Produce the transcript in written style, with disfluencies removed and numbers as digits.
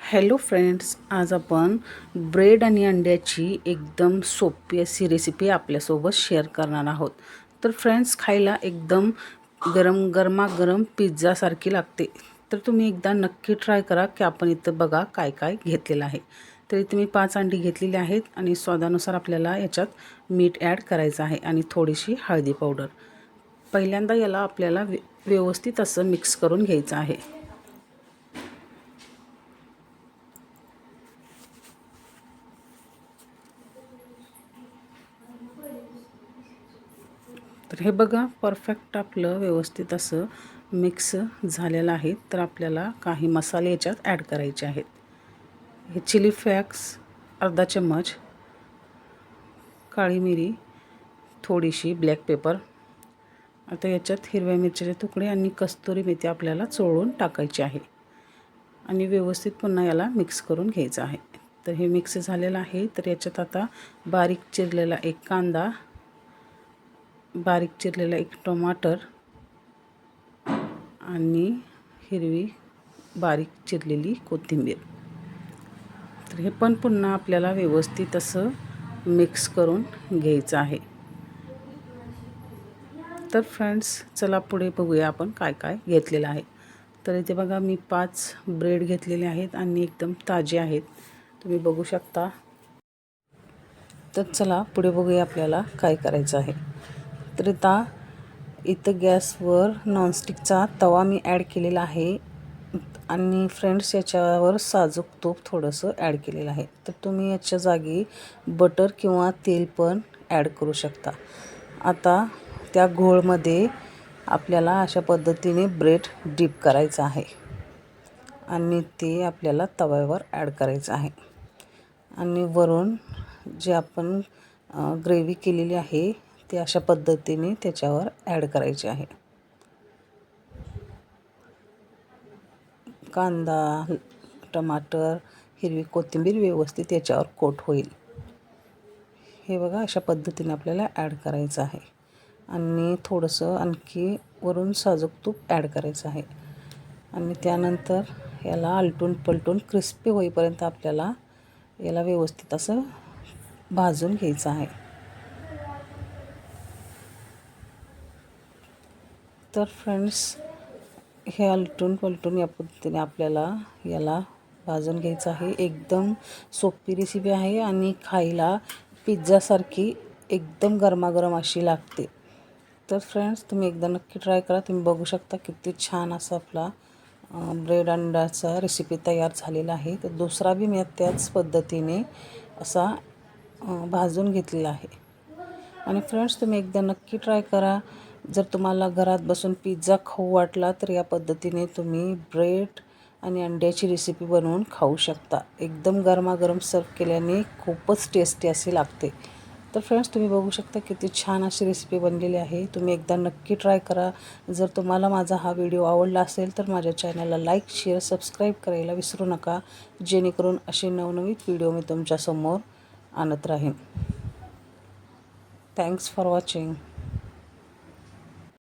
Hello friends, आज आपण bread आणि अंड्याची एकदम सोपी अशी रेसिपी आपल्यासोबत शेअर करणार आहोत. तर फ्रेंड्स, खायला एकदम गरमागरम पिझ्झासारखी लागते. तर तुम्ही एकदा नक्की ट्राय करा की आपण इथं बघा काय काय घेतलेलं आहे. तर इथे मी 5 अंडी घेतलेली आहेत आणि स्वादानुसार आपल्याला याच्यात मीठ ॲड करायचं आहे आणि थोडीशी हळदी पावडर. पहिल्यांदा याला आपल्याला व्यवस्थित असं मिक्स करून घ्यायचं आहे. तर हे बघा, परफेक्ट आपलं व्यवस्थित असं मिक्स झालेलं आहे. तर आपल्याला काही मसाले याच्यात ॲड करायचे आहेत. हे चिली फ्लेक्स अर्धा चम्मच, काळी मिरी थोडीशी, ब्लॅक पेपर. आता याच्यात हिरव्या मिरच्याचे तुकडे आणि कस्तुरी मेथी आपल्याला चोळून टाकायची आहे आणि व्यवस्थित पुन्हा याला मिक्स करून घ्यायचं आहे. तर हे मिक्स झालेलं आहे. तर याच्यात आता बारीक चिरलेला एक कांदा, बारीक चिरलेला एक टमाटर आणि हिरवी बारीक चिरलेली कोथिंबीर. तर हे पण पुन्हा आपल्याला व्यवस्थित असं मिक्स करून घ्यायचं आहे. तर फ्रेंड्स, चला पुढे बघूया आपण काय काय घेतलेलं आहे. तर इथे बघा, मी 5 ब्रेड घेतलेले आहेत आणि एकदम ताजे आहेत, तुम्ही बघू शकता. तर चला पुढे बघूया आपल्याला काय करायचं आहे. तर आता इथं गॅसवर नॉनस्टिकचा तवा मी ॲड केलेला आहे आणि फ्रेंड्स, याच्यावर साजूक तूप थोडंसं ॲड केलेलं आहे. तर तुम्ही याच्या जागी बटर किंवा तेल पण ॲड करू शकता. आता त्या घोळमध्ये आपल्याला अशा पद्धतीने ब्रेड डीप करायचं आहे आणि ते आपल्याला तव्यावर ॲड करायचं आहे आणि वरून जे आपण ग्रेव्ही केलेली आहे ते अशा पद्धतीने त्याच्यावर ॲड करायचे आहे. कांदा, टमाटर, हिरवी कोथिंबीर व्यवस्थित याच्यावर कोट होईल. हे बघा, अशा पद्धतीने आपल्याला ॲड करायचं आहे आणि थोडंसं आणखी वरून साजूक तूप ॲड करायचं आहे आणि त्यानंतर याला आलटून पलटून क्रिस्पी होईपर्यंत आपल्याला याला व्यवस्थित असं भाजून घ्यायचं आहे. तर फ्रेंड्स, हे आलटून पलटून या पद्धतीने आपल्याला याला भाजून घ्यायचं आहे. एकदम सोपी रेसिपी आहे आणि खायला पिझ्झासारखी एकदम गरमागरम अशी लागते. तर फ्रेंड्स, तुम्ही एकदा नक्की ट्राय करा. तुम्ही बघू शकता किती छान असा आपला ब्रेड अंड्याचा रेसिपी तयार झालेला आहे. तर दुसरा बी मी त्याच पद्धतीने असा भाजून घेतलेला आहे. आणि फ्रेंड्स, तुम्ही एकदा नक्की ट्राय करा. जर तुम्हाला घरात बसून पिझ्झा खाऊ वाटला तर या पद्धतीने तुम्ही ब्रेड आणि अंड्याची रेसिपी बनवून खाऊ शकता. एकदम गरमागरम सर्व केल्याने खूपच टेस्टी असे लागते. तर फ्रेंड्स, तुम्ही बघू शकता किती छान अशी रेसिपी बनलेली आहे. तुम्ही एकदा नक्की ट्राय करा. जर तुम्हाला माझा हा व्हिडिओ आवडला असेल तर माझ्या चॅनलला लाईक, शेअर, सबस्क्राईब करायला विसरू नका, जेणेकरून असे नवनवीन व्हिडिओ मी तुमच्यासमोर आणत राहीन. Thanks for watching.